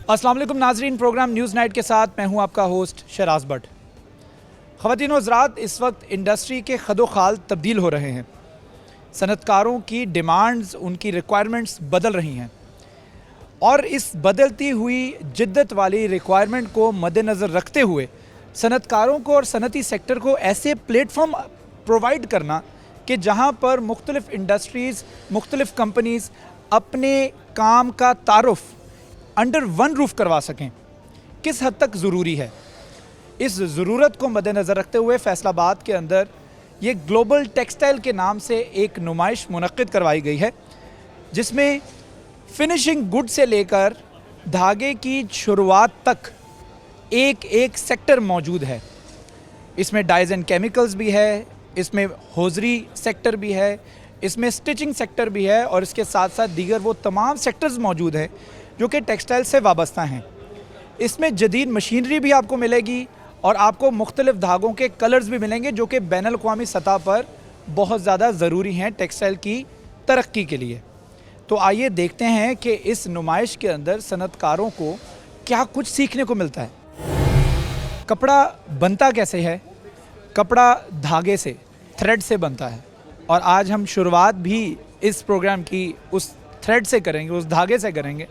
अस्सलाम वालेकुम नाजरीन, प्रोग्राम न्यूज़ नाइट के साथ मैं हूं आपका होस्ट शराज भट्ट। ख़वातीन व हज़रात, इस वक्त इंडस्ट्री के खदोखाल तब्दील हो रहे हैं। सनतकारों की डिमांड्स, उनकी रिक्वायरमेंट्स बदल रही हैं और इस बदलती हुई जिद्दत वाली रिक्वायरमेंट को मद्देनज़र रखते हुए सनतकारों को और सनती सेक्टर को ऐसे प्लेटफॉर्म प्रोवाइड करना कि जहां पर मुख्तलिफ़ इंडस्ट्रीज़, मुख्तलिफ़ कंपनीज़ अपने काम का तारुफ अंडर वन रूफ करवा सकें, किस हद तक ज़रूरी है। इस ज़रूरत को मद्देनज़र रखते हुए फैसलाबाद के अंदर ये ग्लोबल टेक्सटाइल के नाम से एक नुमाइश मुनक्किद करवाई गई है, जिसमें फिनिशिंग गुड से लेकर धागे की शुरुआत तक एक एक सेक्टर मौजूद है। इसमें डाइज एंड केमिकल्स भी है, इसमें होजरी सेक्टर भी है, इसमें स्टिचिंग सेक्टर भी है और इसके साथ साथ दीगर वो तमाम सेक्टर्स मौजूद हैं जो कि टेक्सटाइल से वाबस्ता हैं। इसमें जदीद मशीनरी भी आपको मिलेगी और आपको मुख्तलिफ धागों के कलर्स भी मिलेंगे जो कि बैनुल अक़वामी सतह पर बहुत ज़्यादा ज़रूरी हैं टेक्सटाइल की तरक्की के लिए। तो आइए देखते हैं कि इस नुमाइश के अंदर सनतकारों को क्या कुछ सीखने को मिलता है। कपड़ा बनता कैसे है? कपड़ा धागे से, थ्रेड से बनता है और आज हम शुरुआत भी इस प्रोग्राम की उस थ्रेड से करेंगे, उस धागे से करेंगे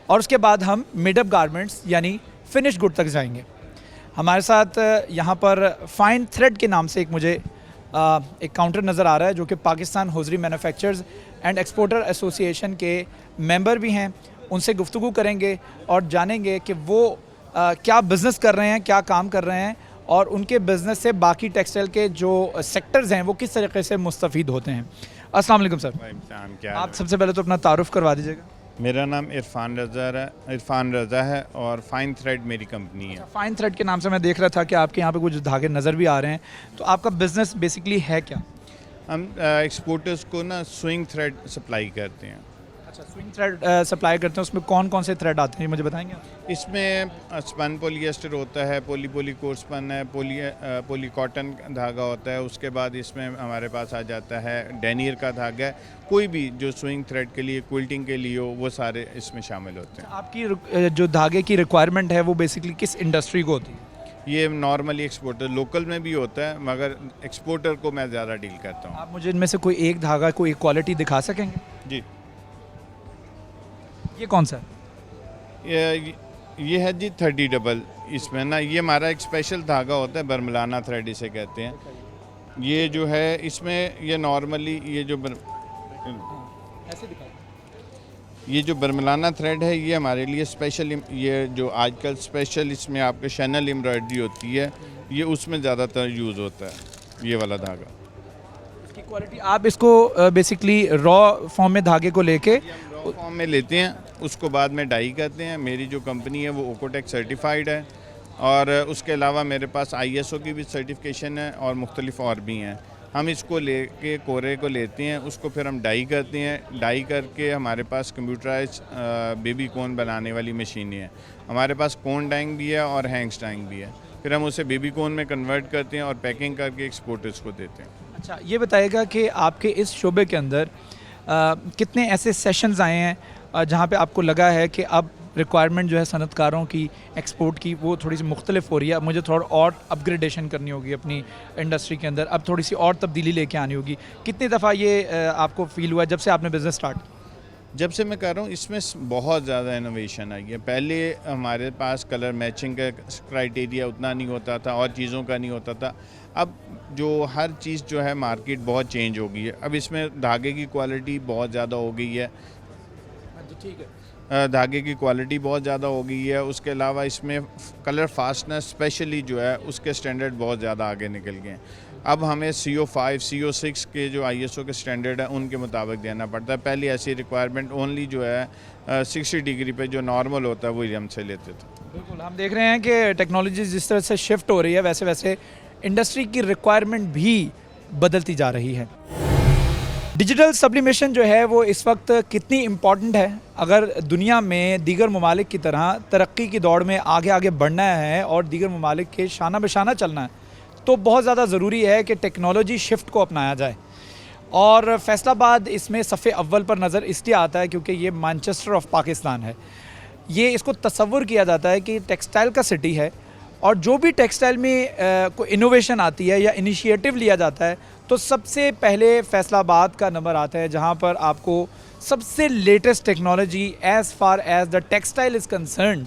और उसके बाद हम मिडअप गारमेंट्स यानी फिनिश गुड तक जाएंगे। हमारे साथ यहाँ पर फ़ाइन थ्रेड के नाम से मुझे एक काउंटर नज़र आ रहा है जो कि Pakistan hosiery manufacturers and exporter association के मेंबर भी हैं। उनसे गुफ्तगू करेंगे और जानेंगे कि वो क्या बिज़नेस कर रहे हैं, क्या काम कर रहे हैं और उनके बिज़नेस से बाकी टेक्सटाइल के जो सेक्टर्स हैं वो किस तरीके से मुस्तफ़ीद होते हैं। अस्सलाम वालेकुम सर। आप सबसे पहले तो अपना तारुफ़ करवा दीजिएगा। मेरा नाम इरफान रज़ा है और फ़ाइन थ्रेड मेरी कंपनी है। फ़ाइन थ्रेड के नाम से मैं देख रहा था कि आपके यहाँ पे कुछ धागे नज़र भी आ रहे हैं, तो आपका बिज़नेस बेसिकली है क्या? हम एक्सपोर्टर्स को ना स्विंग थ्रेड सप्लाई करते हैं। अच्छा, स्विंग थ्रेड सप्लाई करते हैं, उसमें कौन कौन से थ्रेड आते हैं मुझे बताएंगे आप? इसमें स्पन पॉलिएस्टर होता है, पोली कोर्स स्पन है, पोली कॉटन धागा होता है। उसके बाद इसमें हमारे पास आ जाता है डेनियर का धागा है। कोई भी जो स्विंग थ्रेड के लिए, क्विल्टिंग के लिए हो, वो सारे इसमें शामिल होते हैं। आपकी जो धागे की रिक्वायरमेंट है वो बेसिकली किस इंडस्ट्री को होती है? ये नॉर्मली एक्सपोर्टर, लोकल में भी होता है मगर एक्सपोर्टर को मैं ज़्यादा डील करता हूँ। आप मुझे इनमें से कोई एक धागा, कोई एक क्वालिटी दिखा सकेंगे? जी, ये कौन सा है? ये है जी 30 डबल। इसमें ना ये हमारा एक स्पेशल धागा होता है, बरमलाना थ्रेड इसे कहते हैं। ये जो है इसमें ये नॉर्मली ये जो बरमलाना थ्रेड है ये हमारे लिए स्पेशल, ये जो आजकल स्पेशल इसमें आपके शैनल एम्ब्रॉयडरी होती है, ये उसमें ज़्यादातर यूज़ होता है ये वाला धागा। इसकी क्वालिटी आप इसको बेसिकली रॉ फॉर्म में धागे को लेके फॉर्म में लेते हैं, उसको बाद में डाई करते हैं। मेरी जो कंपनी है वो ओकोटेक सर्टिफाइड है और उसके अलावा मेरे पास ISO की भी सर्टिफिकेशन है और मुख्तलिफ और भी हैं। हम इसको लेके कोरे को लेते हैं, उसको फिर हम डाई करते हैं। डाई करके हमारे पास कंप्यूटराइज बेबी कोन बनाने वाली मशीनें हैं। हमारे पास कोन डाइंग भी है और हैंग्स डाइंग भी है। फिर हम उसे बेबी कोन में कन्वर्ट करते हैं और पैकिंग करके एक्सपोर्टर्स को देते हैं। अच्छा, ये बताइएगा कि आपके इस शोबे के अंदर कितने ऐसे सेशंस आए हैं जहाँ पे आपको लगा है कि अब रिक्वायरमेंट जो है सनतकारों की, एक्सपोर्ट की, वो थोड़ी सी मुख्तलिफ हो रही है, अब मुझे थोड़ा और अपग्रेडेशन करनी होगी अपनी इंडस्ट्री के अंदर, अब थोड़ी सी और तब्दीली लेके आनी होगी? कितनी दफ़ा ये आपको फ़ील हुआ जब से आपने बिज़नेस स्टार्ट? जब से मैं कर रहा हूँ इसमें बहुत ज़्यादा इनोवेशन आई है। पहले हमारे पास कलर मैचिंग का क्राइटेरिया उतना नहीं होता था और चीज़ों का नहीं होता था। अब जो हर चीज़ जो है मार्केट बहुत चेंज हो गई है। अब इसमें धागे की क्वालिटी बहुत ज़्यादा हो गई है। ठीक है, धागे की क्वालिटी बहुत ज़्यादा हो गई है। उसके अलावा इसमें कलर फास्टनेस स्पेशली जो है उसके स्टैंडर्ड बहुत ज़्यादा आगे निकल गए हैं। अब हमें CO5, CO6 के जो ISO के स्टैंडर्ड है उनके मुताबिक देना पड़ता है। पहले ऐसी रिक्वायरमेंट ओनली जो है 60 डिग्री पे जो नॉर्मल होता है वही हमसे लेते थे। बिल्कुल, हम देख रहे हैं कि टेक्नोलॉजी जिस तरह से शिफ्ट हो रही है वैसे वैसे इंडस्ट्री की रिक्वायरमेंट भी बदलती जा रही है। डिजिटल सब्लिमेशन जो है वो इस वक्त कितनी इम्पॉर्टेंट है? अगर दुनिया में दीगर ममालिक की तरह तरक्की की दौड़ में आगे आगे बढ़ना है और दीगर ममालिक के शाना बशाना चलना है तो बहुत ज़्यादा ज़रूरी है कि टेक्नोलॉजी शिफ्ट को अपनाया जाए। और फैसलाबाद इसमें सफ़े अव्वल पर नज़र इसलिए आता है क्योंकि ये मैनचेस्टर ऑफ पाकिस्तान है। ये इसको तसव्वुर किया जाता है कि टेक्सटाइल का सिटी है, और जो भी टेक्सटाइल में कोई इनोवेशन आती है या इनिशिएटिव लिया जाता है तो सबसे पहले फैसलाबाद का नंबर आता है, जहाँ पर आपको सबसे latest technology as far as the textile is concern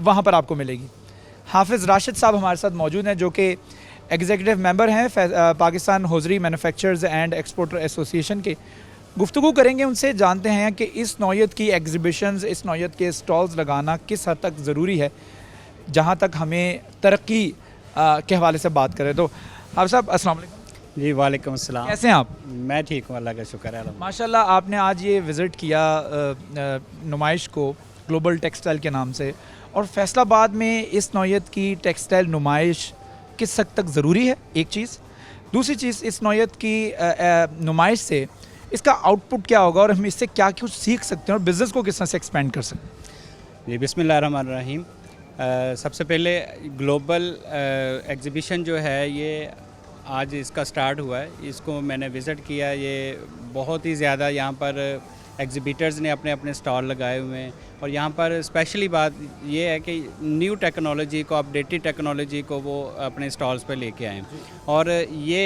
वहाँ पर आपको मिलेगी। हाफिज़ राशिद साहब हमारे साथ मौजूद हैं, जो कि एग्जीक्यूटिव मेंबर हैं Pakistan hosiery manufacturers and exporter association के। गुफ्तगू करेंगे उनसे, जानते हैं कि इस नौयत की एग्ज़िबिशंस, इस नौयत के स्टॉल्स लगाना किस हद तक ज़रूरी है, जहाँ तक हमें तरक्की के हवाले से बात करें। तो आप साहब अस्सलाम वालेकुम। जी वालेकुम अस्सलाम। कैसे हैं आप? मैं ठीक हूँ, अल्लाह का शुक्र है। माशाल्लाह, आपने आज ये विज़िट किया नुमाइश को ग्लोबल टेक्सटाइल के नाम से, और फैसलाबाद में इस नौयत की टेक्सटाइल नुमाइश किस हद तक ज़रूरी है, एक चीज़। दूसरी चीज़, इस नौयत की नुमाइश से इसका आउटपुट क्या होगा और हम इससे क्या कुछ सीख सकते हैं और बिज़नेस को किस तरह से एक्सपेंड कर सकते हैं? जी बिस्मिल्लाहिर्रहमानिर्रहीम। सबसे पहले ग्लोबल एग्ज़िबिशन जो है ये आज इसका स्टार्ट हुआ है, इसको मैंने विज़िट किया। ये बहुत ही ज़्यादा यहाँ पर एग्ज़िबिटर्स ने अपने अपने स्टॉल लगाए हुए हैं, और यहाँ पर स्पेशली बात ये है कि न्यू टेक्नोलॉजी को, अपडेटेड टेक्नोलॉजी को वो अपने स्टॉल्स पे लेके आए। और ये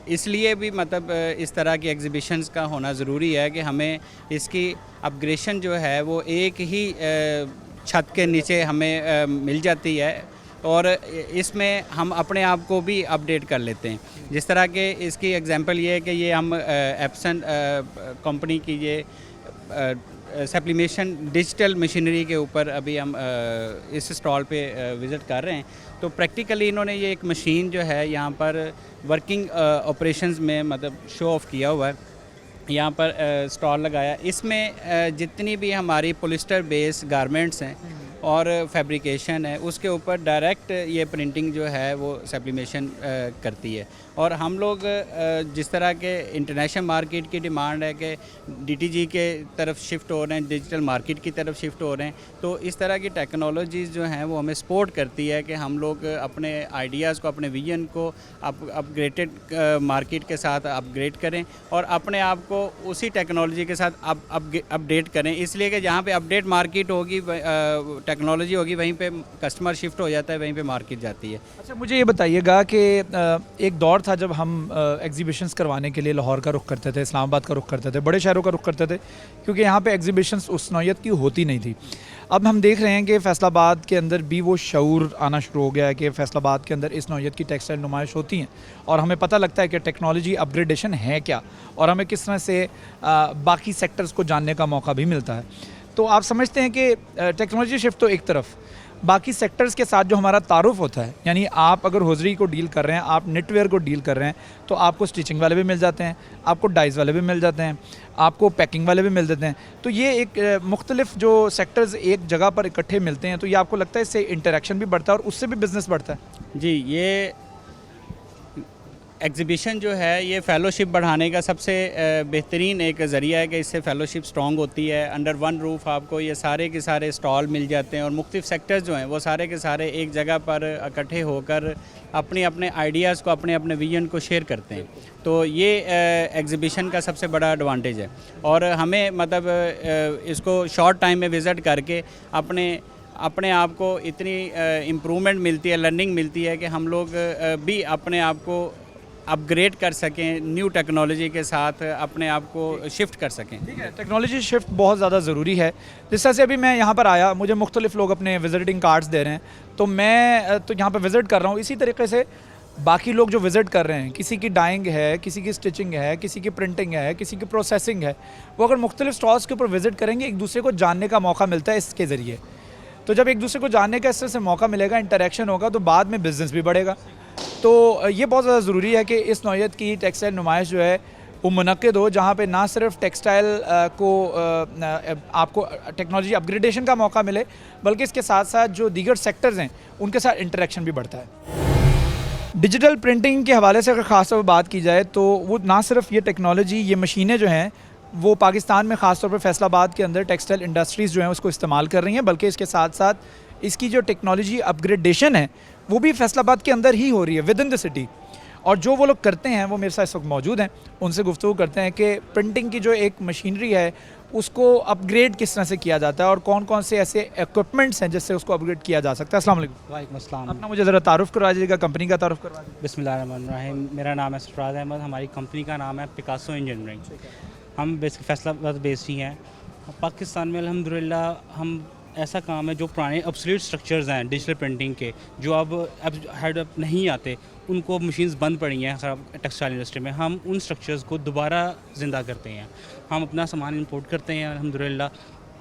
इसलिए भी मतलब इस तरह की एग्ज़िबिशंस का होना ज़रूरी है कि हमें इसकी अपग्रेडेशन जो है वो एक ही छत के नीचे हमें मिल जाती है, और इसमें हम अपने आप को भी अपडेट कर लेते हैं। जिस तरह के इसकी एग्जांपल ये है कि ये हम एप्सन कंपनी की ये सप्लीमेशन डिजिटल मशीनरी के ऊपर अभी हम इस स्टॉल पे विज़िट कर रहे हैं। तो प्रैक्टिकली इन्होंने ये एक मशीन जो है यहाँ पर वर्किंग ऑपरेशंस में मतलब शो ऑफ किया हुआ है, यहाँ पर स्टॉल लगाया। इसमें जितनी भी हमारी पॉलिस्टर बेस गारमेंट्स हैं और फैब्रिकेशन है, उसके ऊपर डायरेक्ट ये प्रिंटिंग जो है वो सप्लीमेशन करती है। और हम लोग जिस तरह के इंटरनेशनल मार्केट की डिमांड है कि डीटीजी के तरफ शिफ्ट हो रहे हैं, डिजिटल मार्केट की तरफ शिफ्ट हो रहे हैं, तो इस तरह की टेक्नोलॉजीज़ जो हैं वो हमें सपोर्ट करती है कि हम लोग अपने आइडियाज़ को, अपने विजन को अपग्रेडेड मार्केट के साथ अपग्रेड करें और अपने आप को उसी टेक्नोलॉजी के साथ अपडेट करें। इसलिए कि जहाँ पे अपडेट मार्केट होगी, टेक्नोलॉजी होगी, वहीं पे कस्टमर शिफ्ट हो जाता है, वहीं पे मार्केट जाती है। अच्छा, मुझे ये बताइएगा कि एक दौर था जब हम एग्जीबिशंस करवाने के लिए लाहौर का रुख करते थे, इस्लामाबाद का रुख करते थे, बड़े शहरों का रुख करते थे, क्योंकि यहाँ पे एग्जीबिशंस उस नौयत की होती नहीं थी। अब हम देख रहे हैं कि फैसलाबाद के अंदर भी वो शऊर आना शुरू हो गया है कि फैसलाबाद के अंदर इस नौयत की टेक्सटाइल नुमाइश होती हैं, और हमें पता लगता है कि टेक्नोलॉजी अपग्रेडेशन है क्या, और हमें किस तरह से बाकी सेक्टर्स को जानने का मौका भी मिलता है। तो आप समझते हैं कि टेक्नोलॉजी शिफ्ट तो एक तरफ, बाकी सेक्टर्स के साथ जो हमारा तारुफ होता है, यानी आप अगर होजरी को डील कर रहे हैं, आप निटवेयर को डील कर रहे हैं, तो आपको स्टिचिंग वाले भी मिल जाते हैं, आपको डाइज वाले भी मिल जाते हैं, आपको पैकिंग वाले भी मिल जाते हैं। तो ये एक मुख्तलिफ जो सेक्टर्स एक जगह पर इकट्ठे मिलते हैं, तो ये आपको लगता है इससे इंटरेक्शन भी बढ़ता है और उससे भी बिज़नेस बढ़ता है? जी, ये एग्ज़िबिशन जो है ये फ़ेलोशिप बढ़ाने का सबसे बेहतरीन एक ज़रिया है कि इससे फ़ेलोशिप स्ट्रॉन्ग होती है। अंडर वन रूफ़ आपको ये सारे के सारे स्टॉल मिल जाते हैं, और मुख्तलिफ सेक्टर्स जो हैं वो सारे के सारे एक जगह पर इकट्ठे होकर अपने अपने आइडियाज़ को, अपने अपने विजन को शेयर करते हैं। तो ये एग्ज़िबिशन का सबसे बड़ा एडवांटेज है, और हमें मतलब इसको शॉर्ट टाइम में विज़िट करके अपने आप को इतनी इम्प्रूवमेंट मिलती है, लर्निंग मिलती है कि हम लोग भी अपने आप को अपग्रेड कर सकें, न्यू टेक्नोलॉजी के साथ अपने आप को शिफ्ट कर सकें। ठीक है, टेक्नोलॉजी शिफ्ट बहुत ज़्यादा ज़रूरी है। जिस तरह से अभी मैं यहाँ पर आया, मुझे मुख्तलिफ लोग अपने विजिटिंग कार्ड्स दे रहे हैं, तो मैं तो यहाँ पर विज़िट कर रहा हूँ। इसी तरीके से बाकी लोग जो विज़िट कर रहे हैं, किसी की डाइंग है, किसी की स्टिचिंग है, किसी की प्रिंटिंग है, किसी की प्रोसेसिंग है, वो अगर मुख्तलिफ स्टॉल्स के ऊपर विज़िट करेंगे, एक दूसरे को जानने का मौका मिलता है इसके ज़रिए। तो जब एक दूसरे को जानने का इस तरह से मौका मिलेगा, इंटरेक्शन होगा, तो बाद में बिज़नेस भी बढ़ेगा। तो ये बहुत ज़्यादा ज़रूरी है कि इस नौयत की टेक्सटाइल नुमाइश जो है वो मुनक्किद हो, जहाँ पे ना सिर्फ टेक्सटाइल को आपको टेक्नोलॉजी अपग्रेडेशन का मौका मिले, बल्कि इसके साथ साथ जो दीगर सेक्टर्स हैं उनके साथ इंटरेक्शन भी बढ़ता है। डिजिटल प्रिंटिंग के हवाले से अगर ख़ास तौर पर बात की जाए, तो वो ना सिर्फ ये टेक्नोलॉजी, ये मशीनें जो हैं वो पाकिस्तान में ख़ास तौर पर फैसलाबाद के अंदर टेक्सटाइल इंडस्ट्रीज़ जो हैं उसको इस्तेमाल कर रही हैं, बल्कि इसके साथ साथ इसकी जो टेक्नोलॉजी अपग्रेडेशन है वो भी फैसलाबाद के अंदर ही हो रही है, विद इन द सिटी। और जो वो लोग करते हैं वो मेरे साथ इस वक्त मौजूद हैं, उनसे गुफ्तगू करते हैं कि प्रिंटिंग की जो एक मशीनरी है उसको अपग्रेड किस तरह से किया जाता है और कौन कौन से ऐसे इक्विपमेंट्स हैं जिससे उसको अपग्रेड किया जा सकता है। अस्सलाम वालेकुम। वालेकुम अस्सलाम। अपना मुझे ज़रा तारुफ करवा दीजिएगा, कंपनी का तारुफ करवा दीजिए। बिस्मिल्लाहिर्रहमानिर्रहीम। मेरा नाम है सरफराज अहमद, हमारी कंपनी का नाम है पिकासो इंजीनियरिंग। हम बेसिक फैसलाबाद बेस्ड ही हैं। पाकिस्तान में अल्हम्दुलिल्लाह हम ऐसा काम है जो पुराने ऑब्सोलीट स्ट्रक्चर्स हैं डिजिटल प्रिंटिंग के, जो अब हेड अप नहीं आते, उनको मशीन्स बंद पड़ी हैं ख़राब टेक्सटाइल इंडस्ट्री में, हम उन स्ट्रक्चर्स को दोबारा ज़िंदा करते हैं। हम अपना सामान इंपोर्ट करते हैं अल्हम्दुलिल्लाह,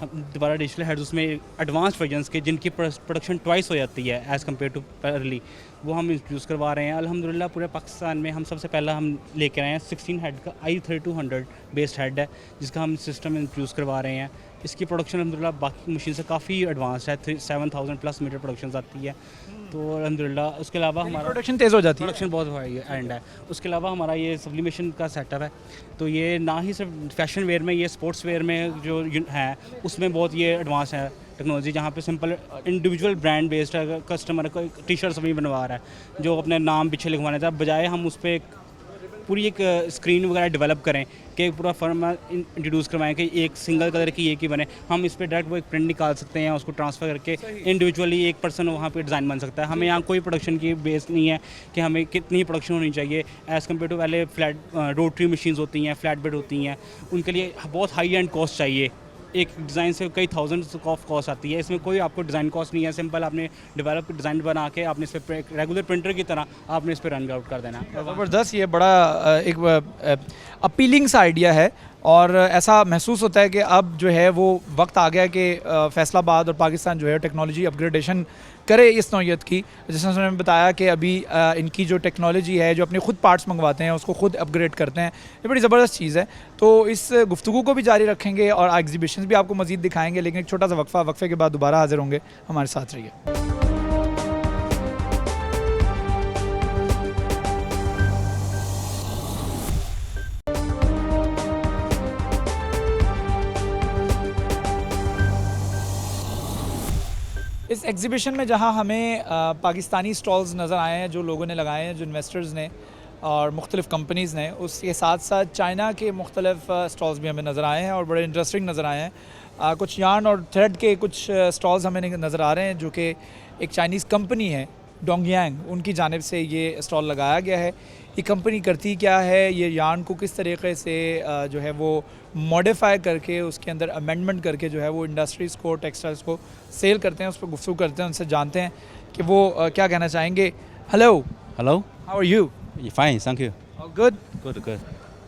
हम दोबारा डिजिटल हेड्स उसमें एडवांस वर्जन्स के जिनकी प्रोडक्शन ट्वाइस हो जाती है एज़ कम्पेयर टू अर्ली, वो हम इंट्रोड्यूस करवा रहे हैं अल्हम्दुलिल्लाह। पूरे पाकिस्तान में हम सबसे पहला हम लेकर आए हैं 16 हेड का i3200 बेस्ड हेड है, जिसका हम सिस्टम इंट्रोड्यूस करवा रहे हैं। इसकी प्रोडक्शन अल्हम्दुलिल्लाह बाकी मशीन से काफ़ी एडवांस है, 7000 प्लस मीटर प्रोडक्शन आती है। तो अल्हम्दुलिल्लाह उसके अलावा हमारा प्रोडक्शन तेज़ हो जाती है। प्रोडक्शन बहुत हाई एंड है। उसके अलावा हमारा ये सब्लिमेशन का सेटअप है, तो ये ना ही सिर्फ फैशन वेयर में, ये स्पोर्ट्स वेयर में जो है उसमें बहुत ये एडवांस है टेक्नोलॉजी, जहाँ पे सिंपल इंडिविजुअल ब्रांड बेस्ड है। कस्टमर को टी शर्ट्स भी बनवा रहा है जो अपने नाम पीछे लिखवाने था, बजाय हम उस पर पूरी एक स्क्रीन वगैरह डेवलप करें कि पूरा फर्म इंट्रोड्यूस करवाएं कि एक सिंगल कलर की एक ही बने, हम इस पर डायरेक्ट वो एक प्रिंट निकाल सकते हैं, उसको ट्रांसफ़र करके इंडिविजुअली एक पर्सन वहाँ पे डिज़ाइन बन सकता है। हमें यहाँ कोई प्रोडक्शन की बेस नहीं है कि हमें कितनी प्रोडक्शन होनी चाहिए एज़ कम्पेयर टू पहले फ्लैट रोटरी मशीन्स होती हैं, फ्लैट बेड होती हैं, उनके लिए बहुत हाई एंड कॉस्ट चाहिए। एक डिज़ाइन से कई थाउजेंड्स ऑफ कॉस्ट आती है, इसमें कोई आपको डिज़ाइन कॉस्ट नहीं है। सिंपल आपने डेवलप डिज़ाइन बना के आपने इस पर रेगुलर प्रिंटर की तरह आपने इस पर रन आउट कर देना। ज़बरदस्त, ये बड़ा एक अपीलिंग सा आइडिया है और ऐसा महसूस होता है कि अब जो है वो वक्त आ गया है कि फैसलाबाद और पाकिस्तान जो है टेक्नोलॉजी अपग्रेडेशन करे इस नौयत की। जैसे उन्होंने बताया कि अभी इनकी जो टेक्नोलॉजी है, जो अपने खुद पार्ट्स मंगवाते हैं उसको खुद अपग्रेड करते हैं, ये बड़ी ज़बरदस्त चीज़ है। तो इस गुफ्तगू को भी जारी रखेंगे और एग्जीबिशन भी आपको मज़ीद दिखाएंगे, लेकिन एक छोटा सा वक्फे के बाद दोबारा हाजिर होंगे। हमारे साथ रहिए। इस एग्ज़िबिशन में जहां हमें पाकिस्तानी स्टॉल्स नज़र आए हैं जो लोगों ने लगाए हैं, जो इन्वेस्टर्स ने और मुख्तलिफ़ कंपनीज़ ने, उसके साथ साथ चाइना के मुख्तलिफ़ स्टॉल्स भी हमें नज़र आए हैं और बड़े इंटरेस्टिंग नज़र आए हैं। कुछ यार्न और थ्रेड के कुछ स्टॉल्स हमें नज़र आ रहे हैं जो कि एक चाइनीज़ कंपनी है डोंगयांग, उनकी जानिब से ये स्टॉल लगाया गया है। ये कंपनी करती क्या है, ये यार्न को किस तरीके से जो है वो मॉडिफाई करके उसके अंदर अमेंडमेंट करके जो है वो इंडस्ट्रीज़ को, टेक्सटाइल्स को सेल करते हैं, उस पर गुफ्तगू करते हैं, उनसे जानते हैं कि वो क्या कहना चाहेंगे। Hello Hello. How are you? Fine, thank you. Good. Good.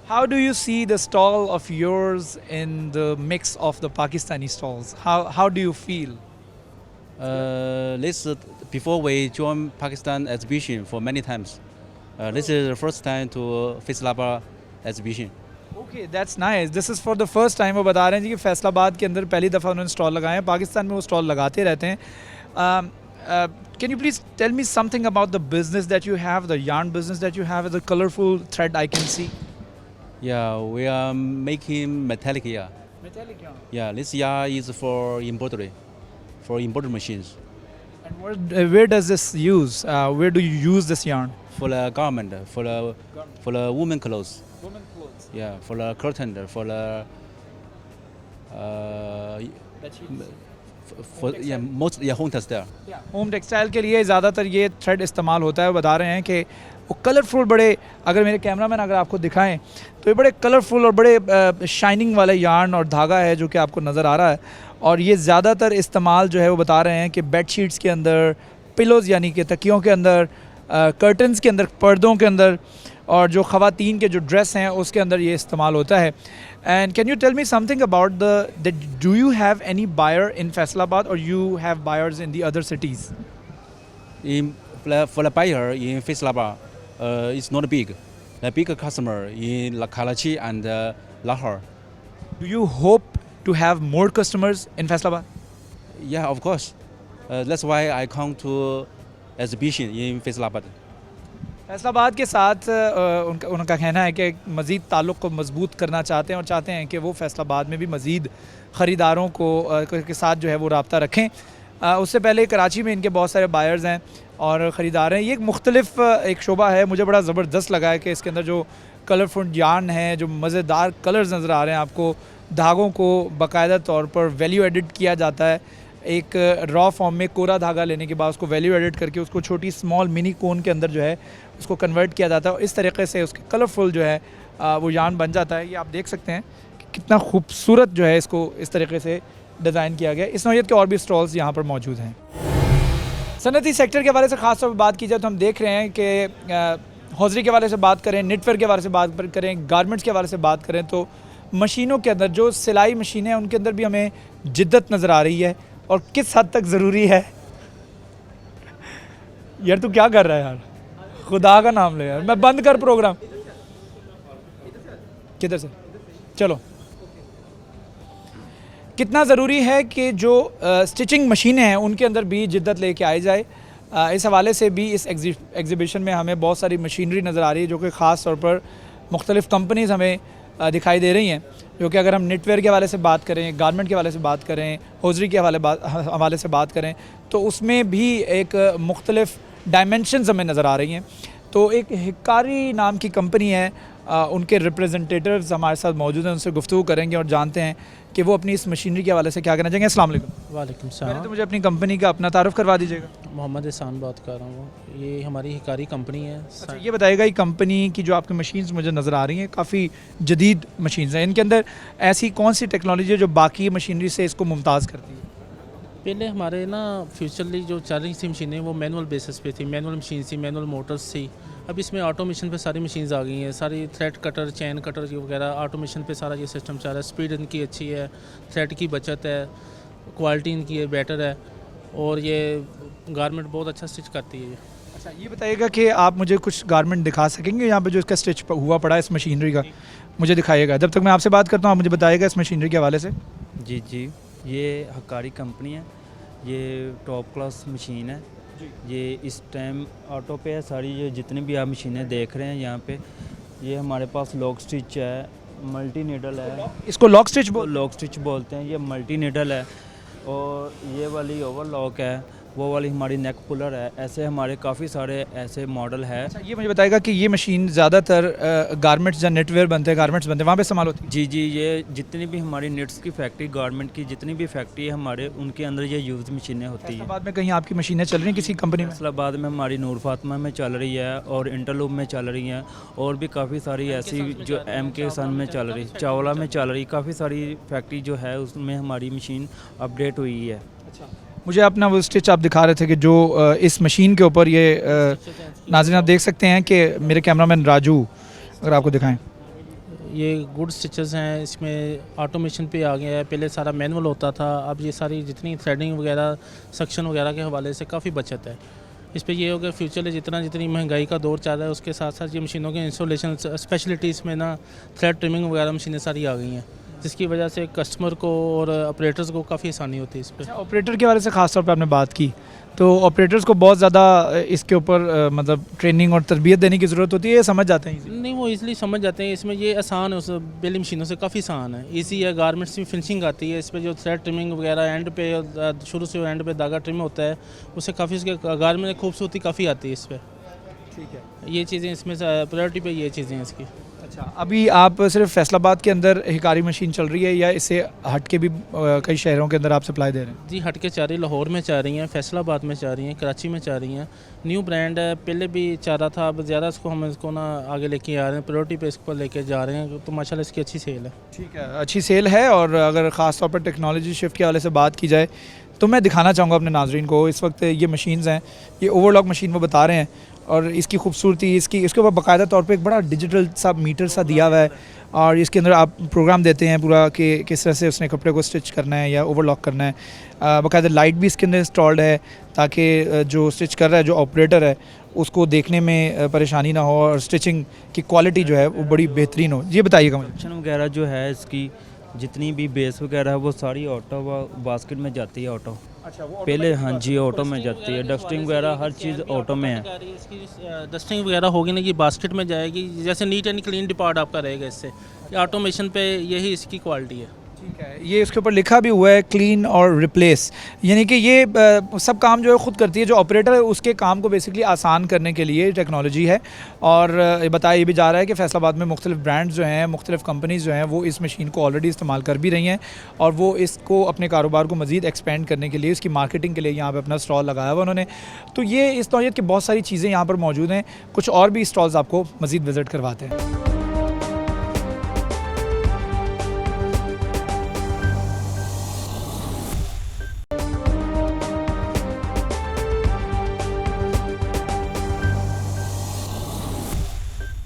How do you see the stall of yours in the mix of the Pakistani stalls? How do you feel? This before we joined Pakistan exhibition for many times. This is the first time to Faisalabad exhibition. Okay, that's nice. This is for the first time. वो बता रहे हैं जी कि फैसलाबाद के अंदर पहली दफ़ा उन्होंने स्टॉल लगाए हैं। पाकिस्तान में वो स्टॉल लगाते रहते हैं। Can you please tell me something about the business that you have, the yarn business that you have, the colorful thread I can see? Yeah, we are making metallic yarn. Metallic yarn. Yeah, this yarn is for embroidery, for embroidery machines, And where does this use? Where do you use this yarn? for the garment, for the women clothes. Women clothes. Yeah, for the curtain, for the home textile. Home textile के लिए ज़्यादातर ये thread इस्तेमाल होता है। बता रहे हैं कि वो कलरफुल बड़े, अगर मेरे कैमरामैन अगर आपको दिखाएं तो ये बड़े कलरफुल और बड़े शाइनिंग वाले यार्न और धागा है जो कि आपको नज़र आ रहा है। और ये ज़्यादातर इस्तेमाल जो है वो बता रहे हैं कि बेड शीट्स के अंदर, पिलोज़ यानी कि तकियों के अंदर, कर्टन्स के अंदर, पर्दों के अंदर, और जो ख़वातीन के जो ड्रेस हैं उसके अंदर ये इस्तेमाल होता है। And can you tell me something about do you have any buyer in Faisalabad or you have buyers in the other cities? For the buyer in Faisalabad, it's not big. The bigger customer in Karachi and Lahore. Do you hope to have more customers in Faisalabad? Yeah, of course. That's why I come to exhibition in Faisalabad. Faisalabad के साथ उनका कहना है कि मज़ीद ताल्लुक़ को मज़बूत करना चाहते हैं और चाहते हैं कि वो फैसलाबाद में भी मज़ीद ख़रीदारों के साथ जो है वो रब्ता रखें। उससे पहले कराची में इनके बहुत सारे बायर्स हैं और ख़रीदार हैं। ये एक मुख्तलिफ एक शोबा है, मुझे बड़ा ज़बरदस्त लगा है कि इसके अंदर जो कलरफुल यार्न है, जो मज़ेदार कलर्स नज़र आ रहे हैं आपको, धागों को बाकायदा तौर पर वैल्यू एडिट किया जाता है। एक रॉ फॉर्म में कोरा धागा लेने के बाद उसको वैल्यू एडिट करके उसको छोटी स्मॉल मिनी कोन के अंदर जो है उसको कन्वर्ट किया जाता है और इस तरीके से उसके कलरफुल जो है वो यार्न बन जाता है। ये आप देख सकते हैं कि कितना खूबसूरत जो है इसको इस तरीके से डिज़ाइन किया गया। इस नौइयत के और भी स्टॉल्स यहाँ पर मौजूद हैं। सनती सेक्टर के हवाले से ख़ास तौर पर बात की जाए तो हम देख रहे हैं कि हौजरी के हवाले से बात करें, निटवेयर के हवाले से बात करें, गारमेंट्स के हवाले से बात करें तो मशीनों के अंदर जो सिलाई मशीनें हैं उनके अंदर भी हमें जिद्दत नज़र आ रही है। और किस हद तक ज़रूरी है यार, तू क्या कर रहा है यार, खुदा का नाम ले यार, मैं बंद कर प्रोग्राम। किधर से, चलो। कितना ज़रूरी है कि जो स्टिचिंग मशीनें हैं उनके अंदर भी जिद्दत लेके आई जाए। इस हवाले से भी इस एग्ज़िबिशन में हमें बहुत सारी मशीनरी नज़र आ रही है जो कि ख़ास तौर पर मुख्तलिफ़ कंपनीज़ हमें दिखाई दे रही हैं, जो कि अगर हम निटवेयर के हवाले से बात करें, गारमेंट के हवाले से बात करें, हौजरी के हवाले से बात करें तो उसमें भी एक मुख्तलिफ़ डायमेंशंस हमें नज़र आ रही हैं। तो एक हिकारी नाम की कंपनी है, उनके रिप्रेजेंटेटिव्स हमारे साथ मौजूद हैं, उनसे गुफ्तगू करेंगे और जानते हैं कि वो अपनी इस मशीनरी के हवाले से क्या कहना चाहेंगे। अस्सलाम वालेकुम। वालेकुम पहले सलाम। तो मुझे अपनी कंपनी का अपना तारुफ करवा दीजिएगा। मोहम्मद एहसान बात कर रहा हूँ। ये हमारी हिकारी कंपनी है। अच्छा, ये बताइएगा ये कंपनी की जो आपकी मशीन्स मुझे नज़र आ रही हैं काफ़ी जदीद मशीन्स हैं, इनके अंदर ऐसी कौन सी टेक्नोलॉजी है जो बाकी मशीनरी से इसको मुमताज़ करती है? पहले हमारे ना फ्यूचरली जो चल रही थी मशीनें वो मैनुअल बेसिस पे थी, मैनुअल मशीन थी, मैनुअल मोटर्स थी। अब इसमें ऑटोमेशन पे सारी मशीन्स आ गई हैं, सारी थ्रेड कटर, चैन कटर वगैरह ऑटोमेशन पे सारा ये सिस्टम चल रहा है। स्पीड इनकी अच्छी है, थ्रेड की बचत है, क्वालिटी इनकी है बेटर है और ये गारमेंट बहुत अच्छा स्टिच करती है। अच्छा, ये बताइएगा कि आप मुझे कुछ गारमेंट दिखा सकेंगे यहाँ पे जो इसका स्टिच हुआ पड़ा है इस मशीनरी का, मुझे दिखाइएगा। जब तक मैं आपसे बात करता हूँ आप मुझे बताइएगा इस मशीनरी के हवाले से। जी जी, ये हकारी कंपनी है, ये टॉप क्लास मशीन है। ये इस टाइम ऑटो पे है सारी, ये जितनी भी आप मशीनें देख रहे हैं यहाँ पे, ये हमारे पास लॉक स्टिच है, मल्टी नीडल है, इसको लॉक स्टिच लॉक स्टिच बोलते हैं। ये मल्टी नीडल है और ये वाली ओवरलॉक है, वो वाली हमारी नेक पुलर है। ऐसे हमारे काफ़ी सारे ऐसे मॉडल है। अच्छा, ये मुझे बताएगा कि ये मशीन ज़्यादातर गारमेंट्स या नेटवेयर बनते हैं, गारमेंट्स बनते हैं, वहाँ पे इस्तेमाल होती है? जी जी, ये जितनी भी हमारी निट्स की फैक्ट्री, गारमेंट की जितनी भी फैक्ट्री है हमारे, उनके अंदर ये यूज़ मशीनें होती हैं। बाद में कहीं आपकी मशीनें चल रही हैं किसी कंपनी में? फैसलाबाद में हमारी नूर फातिमा में चल रही है और इंटरलूप में चल रही हैं और भी काफ़ी सारी ऐसी जो एम के सन में चल रही, चावला में चल रही, काफ़ी सारी फैक्ट्री जो है उसमें हमारी मशीन अपडेट हुई है। मुझे अपना वो स्टिच आप दिखा रहे थे कि जो इस मशीन के ऊपर ये नाज़रीन आप देख सकते हैं कि मेरे कैमरामैन राजू अगर आपको दिखाएं, ये गुड स्टिचेस हैं। इसमें ऑटोमेशन पे आ गया है, पहले सारा मैनुअल होता था, अब ये सारी जितनी थ्रेडिंग वगैरह, सक्शन वगैरह के हवाले से काफ़ी बचत है। इस पे ये हो गया फ्यूचर में जितनी महंगाई का दौर चल रहा है उसके साथ साथ ये मशीनों के इंस्टॉलेशन स्पेशलिटीज़ में ना थ्रेड ट्रिमिंग वगैरह मशीनें सारी आ गई हैं, जिसकी वजह से कस्टमर को और ऑपरेटर्स को काफ़ी आसानी होती है इस पर। ऑपरेटर के बारे से ख़ास तौर पे आपने बात की, तो ऑपरेटर्स को बहुत ज़्यादा इसके ऊपर मतलब ट्रेनिंग और तरबियत देने की ज़रूरत होती है, ये समझ जाते हैं? नहीं, वो इजीली समझ जाते हैं। इसमें ये आसान है, उस बेली मशीनों से काफ़ी आसान है, इजी है। गारमेंट्स में फिनिशिंग आती है, इस पर जो थ्रेड ट्रिमिंग वगैरह एंड पे शुरू से एंड पे धागा ट्रिम होता है, उससे काफ़ी उसके गारमेंट में खूबसूरती काफ़ी आती है इस पर। ठीक है, ये चीज़ें इसमें प्रायोरिटी पे ये चीज़ें हैं इसकी। अच्छा, अभी आप सिर्फ फैसलाबाद के अंदर हिकारी मशीन चल रही है या इससे हट के भी कई शहरों के अंदर आप सप्लाई दे रहे हैं? जी, हट के चाह रही है, लाहौर में चाह रही हैं, फैसलाबाद में चाह रही हैं, कराची में चाह रही हैं। न्यू ब्रांड है, पहले भी चाह रहा था, अब ज़्यादा इसको हम इसको ना आगे लेके आ रहे हैं, प्रायोरिटी पे इसको लेके जा रहे हैं, तो माशाल्लाह इसकी अच्छी सेल है। ठीक है, अच्छी सेल है। और अगर ख़ास तौर पर टेक्नोलॉजी शिफ्ट के हवाले से बात की जाए तो मैं दिखाना चाहूँगा अपने नाजरीन को, इस वक्त ये मशीन्स हैं, ये ओवरलॉक मशीन वो बता रहे हैं और इसकी खूबसूरती, इसके ऊपर बाकायदा तौर पे एक बड़ा डिजिटल सा मीटर सा दिया हुआ है और इसके अंदर आप प्रोग्राम देते हैं पूरा कि किस तरह से उसने कपड़े को स्टिच करना है या ओवरलॉक करना है। बाकायदा लाइट भी इसके अंदर इंस्टॉल्ड है ताकि जो स्टिच कर रहा है, जो ऑपरेटर है, उसको देखने में परेशानी ना हो और स्टिचिंग की क्वालिटी जो है वो बड़ी बेहतरीन हो। ये बताइएगा मुझे। ऑप्शन वगैरह जो है इसकी जितनी भी बेस वगैरह है वो सारी ऑटो बास्केट में जाती है। ऑटो अच्छा, वो पहले, हाँ जी, ऑटो में जाती है। डस्टिंग वगैरह हर चीज़ ऑटो में है। इसकी डस्टिंग वगैरह होगी ना, ये बास्केट में जाएगी, जैसे नीट एंड क्लीन डिपार्ट आपका रहेगा इससे। ये ऑटोमेशन पे यही इसकी क्वालिटी है। ठीक है, ये इसके ऊपर लिखा भी हुआ है क्लीन और रिप्लेस, यानी कि ये सब काम जो है ख़ुद करती है, जो ऑपरेटर है उसके काम को बेसिकली आसान करने के लिए टेक्नोलॉजी है। और ये बताया ये भी जा रहा है कि फैसलाबाद में मुख्तलिफ ब्रांड्स जो हैं, मुख्तलिफ कंपनीज़ जो हैं वो इस मशीन को ऑलरेडी इस्तेमाल कर भी रही हैं और वो इसको अपने कारोबार को मज़ीद एक्सपेंड करने के लिए, इसकी मार्केटिंग के लिए यहाँ पर अपना स्टॉल लगाया हुआ उन्होंने। तो ये इस नौइयत की बहुत सारी चीज़ें यहाँ पर मौजूद हैं। कुछ और भी स्टॉल्स आपको मज़ीद विज़िट करवाते हैं।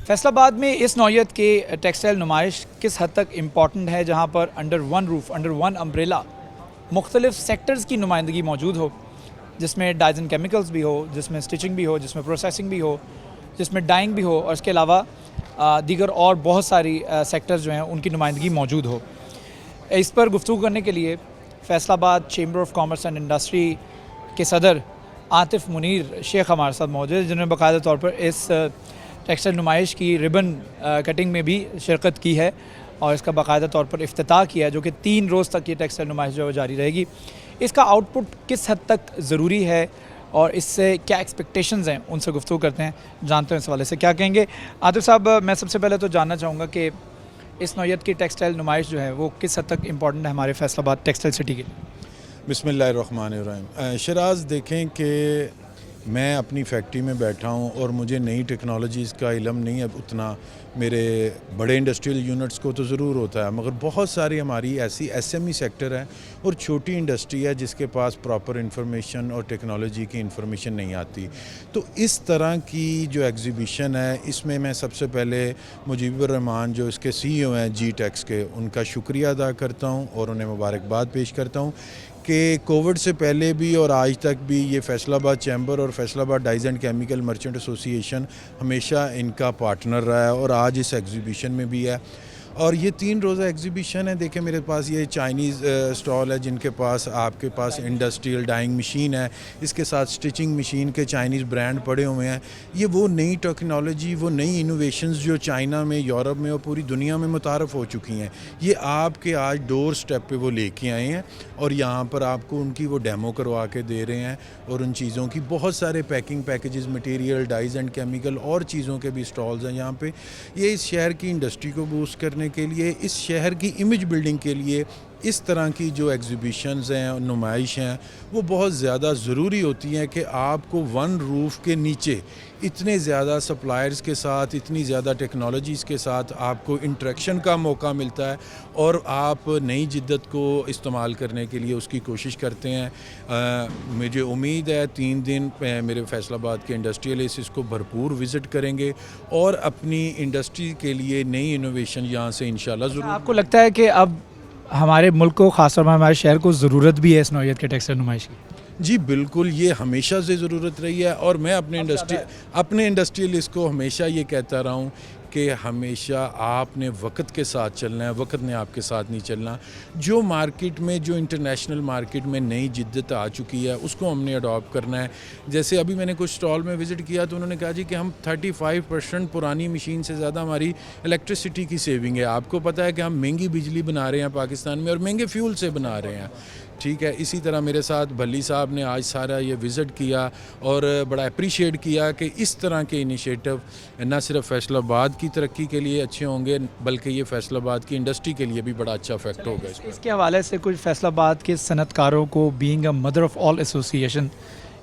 फैसलाबाद में इस नौइयत के टेक्सटाइल नुमाइश किस हद तक इम्पॉर्टेंट है, जहाँ पर under one roof, under one umbrella मुख्तलिफ सेक्टर्स की नुमाइंदगी मौजूद हो, जिसमें डाइज एंड केमिकल्स भी हो, जिसमें स्टिचिंग भी हो, जिसमें प्रोसेसिंग भी हो, जिसमें डाइंग भी हो, और इसके अलावा दीगर और बहुत सारी सेक्टर्स जो हैं उनकी नुमाइंदगी मौजूद हो। इस पर गुफ्तगू करने के लिए Faisalabad chamber of commerce and industry के सदर आतिफ़ मुनीर शेख हमारे साथ मौजूद है, जिन्होंने बाकायदा तौर पर इस टेक्सटाइल नुमाइश की रिबन कटिंग में भी शिरकत की है और इसका बाकायदा तौर पर इफ्तिताह किया है, जो कि 3 रोज़ तक ये टेक्सटाइल नुमाइश जो है जारी रहेगी। इसका आउटपुट किस हद तक ज़रूरी है और इससे क्या एक्सपेक्टेशंस हैं, उनसे गुफ्तगू करते हैं, जानते हैं इस हवाले से क्या कहेंगे। आतिफ़ साहब, मैं सबसे पहले तो जानना चाहूँगा कि इस नौइयत की टेक्सटाइल नुमाइश जो है वो किस हद तक इम्पॉर्टेंट है हमारे फैसलाबाद टेक्सटाइल सिटी के लिए। बिस्मिल्लाहिर्रहमानिर्रहीम। शराज, देखें कि मैं अपनी फैक्ट्री में बैठा हूँ और मुझे नई टेक्नोलॉजीज़ का इल्म नहीं है उतना, मेरे बड़े इंडस्ट्रियल यूनिट्स को तो ज़रूर होता है, मगर बहुत सारी हमारी ऐसी एसएमई सेक्टर है और छोटी इंडस्ट्री है जिसके पास प्रॉपर इंफॉर्मेशन और टेक्नोलॉजी की इंफॉर्मेशन नहीं आती। तो इस तरह की जो एग्ज़िबिशन है, इसमें मैं सबसे पहले मुजीबुर रहमान जो इसके CEO हैं जी-टेक्स के, उनका शुक्रिया अदा करता हूँ और उन्हें मुबारकबाद पेश करता हूँ कि कोविड से पहले भी और आज तक भी ये फैसलाबाद चैम्बर और Faisalabad dyes and chemical merchant association हमेशा इनका पार्टनर रहा है और आज इस एग्ज़िबिशन में भी है। और ये 3 रोज़ा एग्ज़िबिशन है। देखिए मेरे पास ये चाइनीज़ स्टॉल है जिनके पास आपके पास इंडस्ट्रियल डाइंग मशीन है, इसके साथ स्टिचिंग मशीन के चाइनीज़ ब्रांड पड़े हुए हैं। ये वो नई टेक्नोलॉजी, वो नई इनोवेशंस जो चाइना में, यूरोप में और पूरी दुनिया में मुतारफ़ हो चुकी हैं, ये आपके आज डोर स्टेप पे वो लेके आए हैं और यहाँ पर आपको उनकी वो डेमो करवा के दे रहे हैं। और उन चीज़ों की बहुत सारे packing packages, material, dyes and chemical और चीज़ों के भी स्टॉल्स हैं यहाँ पे। ये इस शहर की इंडस्ट्री को बूस्ट करने के लिए, इस शहर की इमेज बिल्डिंग के लिए इस तरह की जो एग्ज़िबिशंस हैं, नुमाइश हैं, वो बहुत ज़्यादा ज़रूरी होती हैं कि आपको वन रूफ़ के नीचे इतने ज़्यादा सप्लायर्स के साथ, इतनी ज़्यादा टेक्नोलॉजीज़ के साथ आपको इंटरेक्शन का मौका मिलता है और आप नई जिद्दत को इस्तेमाल करने के लिए उसकी कोशिश करते हैं। मुझे उम्मीद है 3 दिन मेरे फैसलाबाद के इंडस्ट्रियलिस्ट इसको भरपूर विज़िट करेंगे और अपनी इंडस्ट्री के लिए नई इनोवेशन यहाँ से इंशाल्लाह ज़रूर। आपको लगता है कि अब हमारे मुल्क को, ख़ासतौर पर हमारे शहर को ज़रूरत भी है इस नौइयत के टेक्सटाइल नुमाइश की? जी बिल्कुल, ये हमेशा से ज़रूरत रही है और मैं अपने इंडस्ट्रियलिस्ट को हमेशा ये कहता रहा हूँ कि हमेशा आपने वक्त के साथ चलना है, वक्त ने आपके साथ नहीं चलना। जो मार्केट में, जो इंटरनेशनल मार्केट में नई जिद्दत आ चुकी है उसको हमने अडॉप्ट करना है। जैसे अभी मैंने कुछ स्टॉल में विज़िट किया तो उन्होंने कहा जी कि हम 35% पुरानी मशीन से ज़्यादा हमारी इलेक्ट्रिसिटी की सेविंग है। आपको पता है कि हम महंगी बिजली बना रहे हैं पाकिस्तान में और महंगे फ्यूल से बना रहे हैं, ठीक है। इसी तरह मेरे साथ भल्ली साहब ने आज सारा ये विज़िट किया और बड़ा अप्रिशिएट किया कि इस तरह के इनिशिएटिव न सिर्फ फैसलाबाद की तरक्की के लिए अच्छे होंगे बल्कि ये फैसलाबाद की इंडस्ट्री के लिए भी बड़ा अच्छा इफेक्ट होगा। इसके हवाले से कुछ फैसलाबाद के सनतकारों को, being a mother of all association,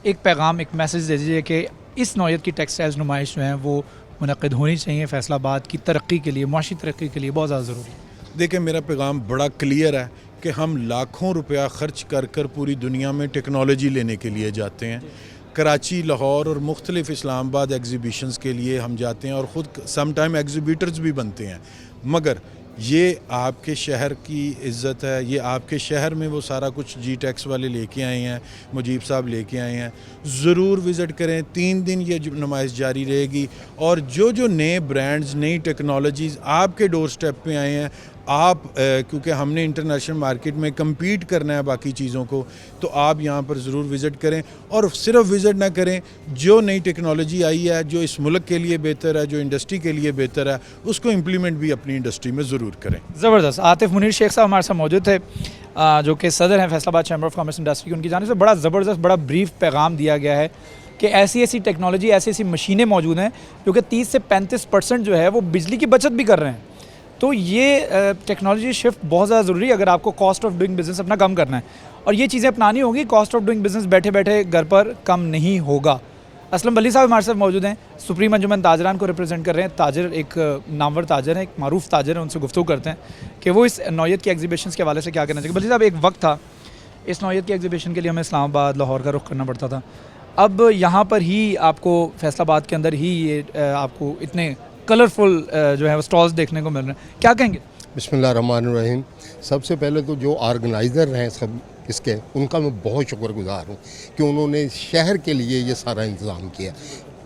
एक पैगाम, एक मैसेज दे दीजिए कि इस नौइयत की टेक्सटाइल्स नुमाइश जो हैं वो मुनक़िद होनी चाहिए, फैसलाबाद की तरक्की के लिए, माशी तरक्की के लिए बहुत ज़्यादा ज़रूरी है। देखिए मेरा पैगाम बड़ा क्लियर है कि हम लाखों रुपया खर्च कर कर पूरी दुनिया में टेक्नोलॉजी लेने के लिए जाते हैं। कराची, लाहौर और मुख्तलिफ़ इस्लामाबाद एग्ज़िबिशंस के लिए हम जाते हैं और ख़ुद सम टाइम एग्ज़िबिटर्स भी बनते हैं, मगर ये आपके शहर की इज़्ज़त है, ये आपके शहर में वो सारा कुछ जी-टेक्स वाले लेके आए हैं, मुजीब साहब लेके आए हैं। ज़रूर विज़िट करें, 3 दिन ये नुमाइश जारी रहेगी और जो जो नए ब्रांड्स, नई टेक्नोलॉजीज़ आपके डोर स्टेप पे आए हैं, आप क्योंकि हमने इंटरनेशनल मार्केट में कम्पीट करना है बाकी चीज़ों को, तो आप यहाँ पर ज़रूर विज़िट करें। और सिर्फ विज़िट ना करें, जो नई टेक्नोलॉजी आई है, जो इस मुल्क के लिए बेहतर है, जो इंडस्ट्री के लिए बेहतर है, उसको इम्प्लीमेंट भी अपनी इंडस्ट्री में ज़रूर करें। ज़बरदस्त। आतिफ मुनीर शेख साहब हमारे साथ मौजूद थे, जो कि सदर हैं Faisalabad chamber of commerce industry की। उनकी जानिब से बड़ा ज़बरदस्त, बड़ा ब्रीफ पैगाम दिया गया है कि ऐसी ऐसी टेक्नोलॉजी, ऐसी ऐसी मशीनें मौजूद हैं जो कि 30 से 35% जो है वो बिजली की बचत भी कर रहे हैं। तो ये टेक्नोलॉजी शिफ्ट बहुत ज़्यादा ज़रूरी है अगर आपको कॉस्ट ऑफ डूइंग बिज़नेस अपना कम करना है, और ये चीज़ें अपनानी होगी। कॉस्ट ऑफ डूइंग बिज़नेस बैठे बैठे घर पर कम नहीं होगा। असलम वली साहब हमारे साथ मौजूद हैं, सुप्रीम अंजुमन ताजरान को रिप्रेजेंट कर रहे हैं। ताजर एक नामवर ताजर हैं, एक मारूफ ताजर हैं। उनसे गुफ्तगू करते हैं कि वो इस नौयत की एग्जीबिशन के हवाले से क्या कहना चाहिए। वली साहब, एक वक्त था इस नौयत की एग्जीबिशन के लिए हमें इस्लामाबाद, लाहौर का रुख करना पड़ता था। अब यहाँ पर ही आपको फैसलाबाद के अंदर ही ये आपको इतने कलरफुल जो है वो स्टॉल्स देखने को मिल रहे हैं, क्या कहेंगे? बिस्मिल्लाहिर्रहमानिर्रहीम। सबसे पहले तो जो ऑर्गेनाइज़र हैं सब इसके, उनका मैं बहुत शुक्रगुजार हूँ कि उन्होंने शहर के लिए ये सारा इंतज़ाम किया।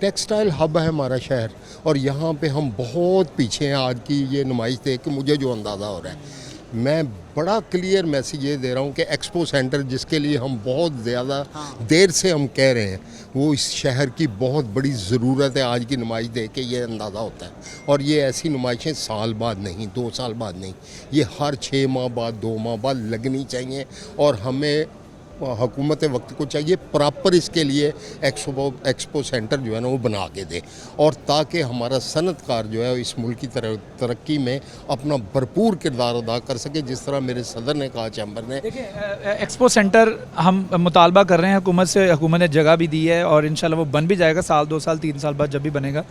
टेक्सटाइल हब है हमारा शहर, और यहाँ पे हम बहुत पीछे हैं। आज की ये नुमाइश देख के मुझे जो अंदाज़ा हो रहा है, मैं बड़ा क्लियर मैसेज ये दे रहा हूँ कि एक्सपो सेंटर, जिसके लिए हम बहुत ज़्यादा देर से हम कह रहे हैं, वो इस शहर की बहुत बड़ी ज़रूरत है। आज की नुमाइश देख के ये अंदाज़ा होता है। और ये ऐसी नुमाइशें साल बाद नहीं, 2 साल बाद नहीं, ये हर 6 माह बाद, 2 माह बाद लगनी चाहिए। और हमें हुकूमत वक्त को चाहिए प्रॉपर इसके लिए एक्सपो सेंटर जो है ना वो बना के दे, और ताकि हमारा सनतकार जो है इस मुल्क की तरक्की में अपना भरपूर किरदार अदा कर सके, जिस तरह मेरे सदर ने कहा, चैम्बर ने। देखिए, एक्सपो सेंटर हम मुतालबा कर रहे हैं हुकूमत से, हुकूमत ने जगह भी दी है और इंशाल्लाह वो बन भी जाएगा साल 2 साल 3 साल बाद जब भी बनेगा।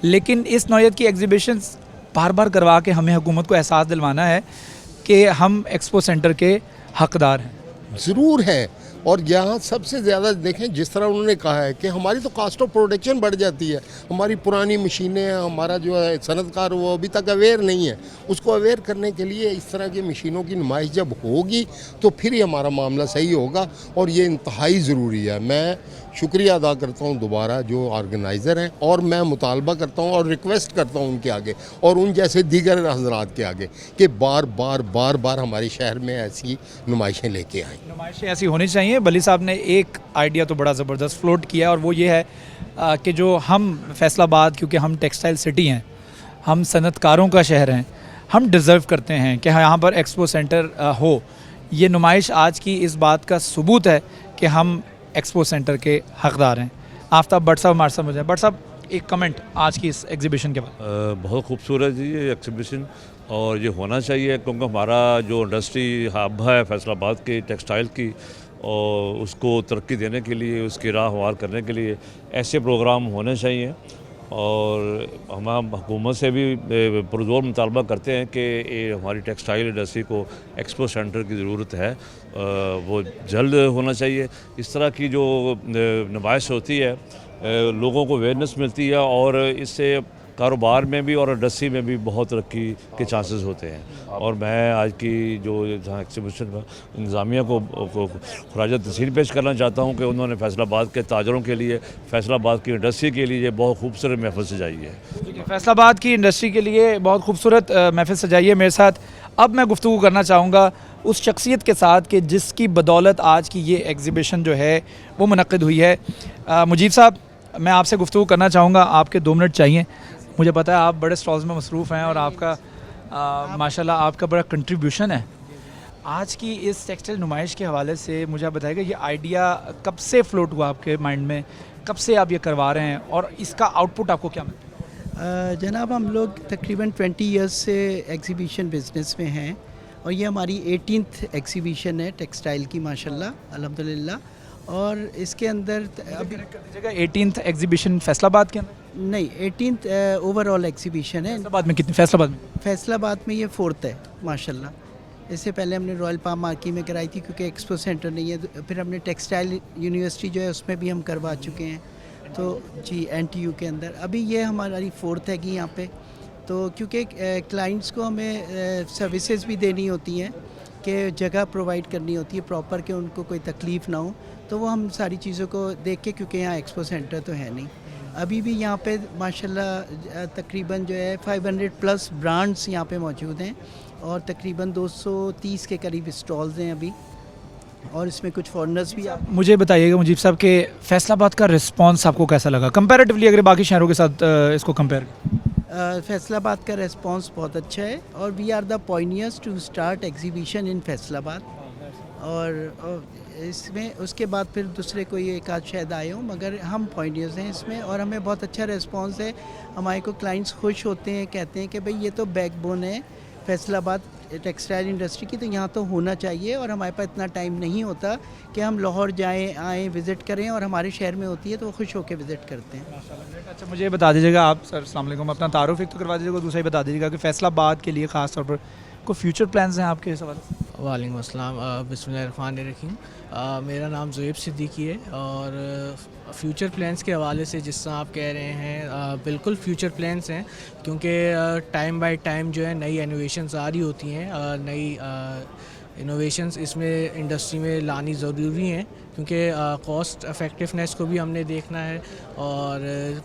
लेकिन इस नौयत की एग्जीबिशंस बार बार करवा के हमें हुकूमत को एहसास दिलवाना है कि हम एक्सपो सेंटर के हकदार हैं। ज़रूर है। और यहाँ सबसे ज़्यादा देखें, जिस तरह उन्होंने कहा है कि हमारी तो कास्ट ऑफ प्रोडक्शन बढ़ जाती है। हमारी पुरानी मशीनें हैं, हमारा जो है सनतकार वो अभी तक अवेयर नहीं है। उसको अवेयर करने के लिए इस तरह की मशीनों की नुमाइश जब होगी तो फिर ही हमारा मामला सही होगा, और ये इंतहाई ज़रूरी है। मैं शुक्रिया अदा करता हूँ दोबारा जो ऑर्गेनाइज़र हैं, और मैं मुतालबा करता हूँ और रिक्वेस्ट करता हूँ उनके आगे और उन जैसे दीगर हजरात के आगे कि बार बार हमारे शहर में ऐसी नुमाइशें लेके आएँ। नुमाइशें ऐसी होनी चाहिए। वली साहब ने एक आइडिया तो बड़ा ज़बरदस्त फ्लोट किया, और वो ये है कि जो हम फैसलाबाद, क्योंकि हम टेक्सटाइल सिटी हैं, हम सनतकारों का शहर हैं, हम डिज़र्व करते हैं कि यहाँ पर एक्सपो सेंटर हो। ये नुमाइश आज की इस बात का सबूत है कि हम एक्सपो सेंटर के हकदार हैं। आफ्ताब भट्ट साहब हमारे साथ मौजूद हैं। भट्ट साहब, एक कमेंट आज की इस एग्जीबिशन के बाद। बहुत खूबसूरत है ये एग्जीबिशन, और ये होना चाहिए क्योंकि हमारा जो इंडस्ट्री हब है फैसलाबाद की टेक्सटाइल की, और उसको तरक्की देने के लिए, उसकी राह हमवार करने के लिए ऐसे प्रोग्राम होने चाहिए। और हम हुकूमत से भी पुरजोर मुतालबा करते हैं कि हमारी टेक्सटाइल इंडस्ट्री को एक्सपो सेंटर की ज़रूरत है, वो जल्द होना चाहिए। इस तरह की जो नुमाइश होती है, लोगों को अवेयरनेस मिलती है, और इससे कारोबार में भी और इंडस्ट्री में भी बहुत तरक्की के चांसेस होते हैं। और मैं आज की जो जहाँ एग्जीबिशन में इंतज़ामिया को खराज तहसीन पेश करना चाहता हूँ कि उन्होंने फैसलाबाद के ताजरों के लिए, फैसलाबाद की इंडस्ट्री के लिए बहुत खूबसूरत महफिल सजाई है। फैसलाबाद की इंडस्ट्री के लिए बहुत खूबसूरत महफिल सजाई है। मेरे साथ अब मैं गुफ्तगू करना चाहूँगा उस शख्सियत के साथ कि जिसकी बदौलत आज की ये एग्जीबिशन जो है वो मुनक़्क़िद हुई है। मुजीब साहब, मैं आपसे गुफ्तगू करना चाहूँगा, आपके 2 मिनट चाहिए। मुझे पता है आप बड़े स्टॉल्स में मसरूफ़ हैं और आपका माशाल्लाह आपका बड़ा कंट्रीब्यूशन है आज की इस टेक्सटाइल नुमाइश के हवाले से। मुझे आप बताइएगा, ये आइडिया कब से फ्लोट हुआ आपके माइंड में, कब से आप ये करवा रहे हैं, और इसका आउटपुट आपको क्या मिलता है? जनाब, हम लोग तकरीबन 20 इयर्स से एग्ज़िबिशन बिज़नेस में हैं, और ये हमारी 18th एग्ज़िबिशन है टेक्सटाइल की, माशाल्लाह अल्हम्दुलिल्लाह। और इसके अंदर अभी 18th एग्जीबिशन फैसलाबाद के अंदर नहीं, 18th ओवरऑल एग्ज़िबिशन है। फैसलाबाद में कितनी? फैसलाबाद में ये 4th है माशाल्लाह। इससे पहले हमने रॉयल पाम मार्की में कराई थी क्योंकि एक्सपो सेंटर नहीं है। फिर हमने टेक्सटाइल यूनिवर्सिटी जो है उसमें भी हम करवा चुके हैं, तो जी NTU के अंदर। अभी ये हमारी 4th है कि यहाँ पे, तो क्योंकि क्लाइंट्स को हमें सर्विसेज भी देनी होती हैं कि जगह प्रोवाइड करनी होती है प्रॉपर, कि उनको कोई तकलीफ़ ना हो, तो वो हम सारी चीज़ों को देख के, क्योंकि यहाँ एक्सपो सेंटर तो है नहीं अभी भी, यहाँ पे माशाल्लाह तकरीबन जो है 500+ ब्रांड्स यहाँ पे मौजूद हैं। और तकरीबन 230 के करीब स्टॉल्स हैं अभी, और इसमें कुछ फॉरेनर्स भी मुझे बताइएगा मुजीब साहब के फैसलाबाद का रिस्पांस आपको कैसा लगा कंपैरेटिवली, अगर बाकी शहरों के साथ इसको कंपेयर? फैसलाबाद का रिस्पांस बहुत अच्छा है, और we are the pioneers to start exhibition in Faisalabad, और इसमें उसके बाद फिर दूसरे कोई एक आध शायद आए हों, मगर हम पॉइनियर्स हैं इसमें, और हमें बहुत अच्छा रिस्पांस है। हमारे को क्लाइंट्स खुश होते हैं, कहते हैं कि भाई ये तो बैकबोन है फैसलाबाद टेक्सटाइल इंडस्ट्री की, तो यहाँ तो होना चाहिए, और हमारे पास इतना टाइम नहीं होता कि हम लाहौर जाएं आएँ विज़िट करें, और हमारे शहर में होती है तो वो खुश होकर विज़िट करते हैं। अच्छा, मुझे बता दीजिएगा आप सर, अस्सलाम वालेकुम, अपना तारुफ एक तो करवा दीजिएगा, दूसरा ही बता दीजिएगा कि फैसलाबाद के लिए ख़ास तौर पर कोई फ्यूचर प्लान्स हैं आपके इस हवाले से? वालेकुम अस्सलाम, बिस्मिल्लाहिर्रहमानिर्रहीम। मेरा नाम ज़ुएब सिद्दीकी है, और फ्यूचर प्लान्स के हवाले से जिस तरह आप कह रहे हैं, बिल्कुल फ्यूचर प्लान्स हैं, क्योंकि टाइम बाय टाइम जो है नई इनोवेशंस आ रही होती हैं, नई इनोवेशंस इसमें इंडस्ट्री में लानी ज़रूरी हैं, क्योंकि कॉस्ट इफ़ेक्टिवनेस को भी हमने देखना है, और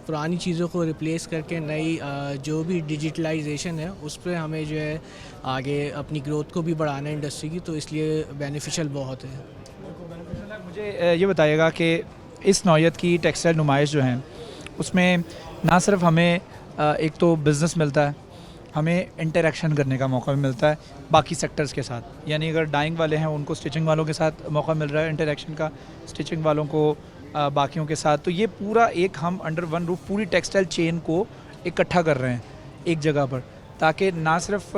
पुरानी चीज़ों को रिप्लेस करके नई जो भी डिजिटलाइजेशन है उस पर हमें जो है आगे अपनी ग्रोथ को भी बढ़ाना है इंडस्ट्री की, तो इसलिए बेनिफिशियल बहुत है। मुझे ये बताइएगा कि इस नौयत की टेक्सटाइल नुमाइश जो हैं उसमें ना सिर्फ हमें एक तो बिज़नेस मिलता है, हमें इंटरेक्शन करने का मौका भी मिलता है बाकी सेक्टर्स के साथ, यानी अगर डाइंग वाले हैं उनको स्टिचिंग वालों के साथ मौका मिल रहा है इंटरेक्शन का, स्टिचिंग वालों को बाकियों के साथ, तो ये पूरा एक हम अंडर वन रूफ पूरी टेक्सटाइल चेन को इकट्ठा कर रहे हैं एक जगह पर, ताकि ना सिर्फ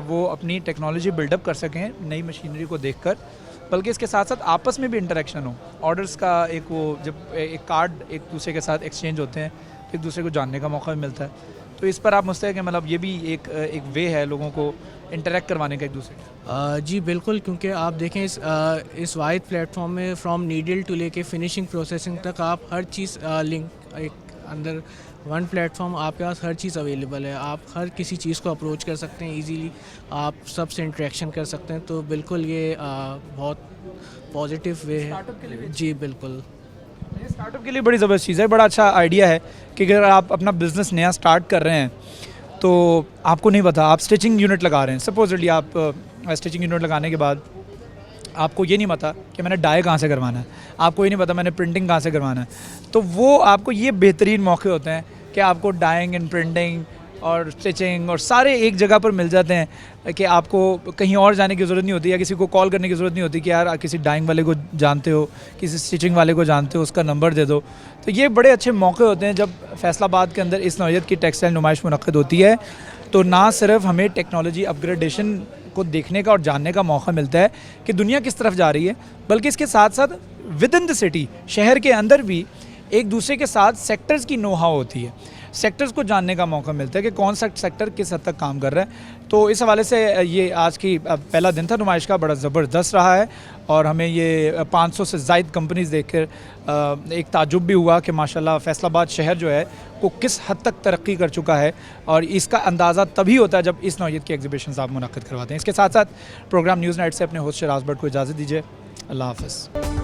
वो अपनी टेक्नोलॉजी बिल्डअप कर सकें नई मशीनरी को देखकर, बल्कि इसके साथ साथ आपस में भी इंटरेक्शन हो, ऑर्डर्स का एक वो जब एक कार्ड एक दूसरे के साथ एक्सचेंज होते हैं तो एक दूसरे को जानने का मौका भी मिलता है। तो इस पर आप मुझसे कि मतलब ये भी एक वे है लोगों को इंटरेक्ट करवाने का एक दूसरे के? जी बिल्कुल, क्योंकि आप देखें इस वाइड प्लेटफॉर्म में फ्रॉम नीडल टू लेके फिनिशिंग प्रोसेसिंग तक आप हर चीज़ लिंक एक अंदर वन प्लेटफॉर्म, आपके पास हर चीज़ अवेलेबल है, आप हर किसी चीज़ को अप्रोच कर सकते हैं इजीली, आप सबसे इंटरेक्शन कर सकते हैं, तो बिल्कुल ये बहुत पॉजिटिव वे है। जी बिल्कुल, स्टार्टअप के लिए बड़ी ज़बरदस्त चीज़ है, बड़ा अच्छा आइडिया है कि अगर आप अपना बिज़नेस नया स्टार्ट कर रहे हैं तो आपको नहीं पता, आप स्टिचिंग यूनिट लगा रहे हैं, सपोजली आप स्टिचिंग यूनिट लगाने के बाद आपको ये नहीं पता कि मैंने डाई कहाँ से करवाना है, आपको ये नहीं पता मैंने प्रिंटिंग कहाँ से करवाना है, तो वो आपको ये बेहतरीन मौके होते हैं कि आपको डाइंग एंड प्रिंटिंग और स्टिचिंग और सारे एक जगह पर मिल जाते हैं, कि आपको कहीं और जाने की ज़रूरत नहीं होती, या किसी को कॉल करने की ज़रूरत नहीं होती कि यार किसी डाइंग वाले को जानते हो, किसी स्टिचिंग वाले को जानते हो, उसका नंबर दे दो। तो ये बड़े अच्छे मौके होते हैं जब फैसलाबाद के अंदर इस नौयत की टेक्सटाइल नुमाइश मुनक़्क़िद होती है, तो ना सिर्फ हमें टेक्नोलॉजी अपग्रेडेशन को देखने का और जानने का मौका मिलता है कि दुनिया किस तरफ जा रही है, बल्कि इसके साथ साथ विद इन द सिटी, शहर के अंदर भी एक दूसरे के साथ सेक्टर्स की नो हाउ होती है, सेक्टर्स को जानने का मौका मिलता है कि कौन सा सेक्टर किस हद तक काम कर रहा है। तो इस हवाले से ये आज की पहला दिन था नुमाइश का, बड़ा ज़बरदस्त रहा है, और हमें ये 500 से ज़ायद कंपनीज़ देखकर एक ताजुब भी हुआ कि माशाल्लाह फैसलाबाद शहर जो है वो किस हद तक तरक्की कर चुका है, और इसका अंदाज़ा तभी होता है जब इस नौयत की एग्जीबिशन आप मुनक़्क़िद करवाते हैं। इसके साथ साथ प्रोग्राम न्यूज़ नाइट से अपने होस्ट शराज भट्ट को इजाज़त दीजिए। अल्लाह हाफ़िज़।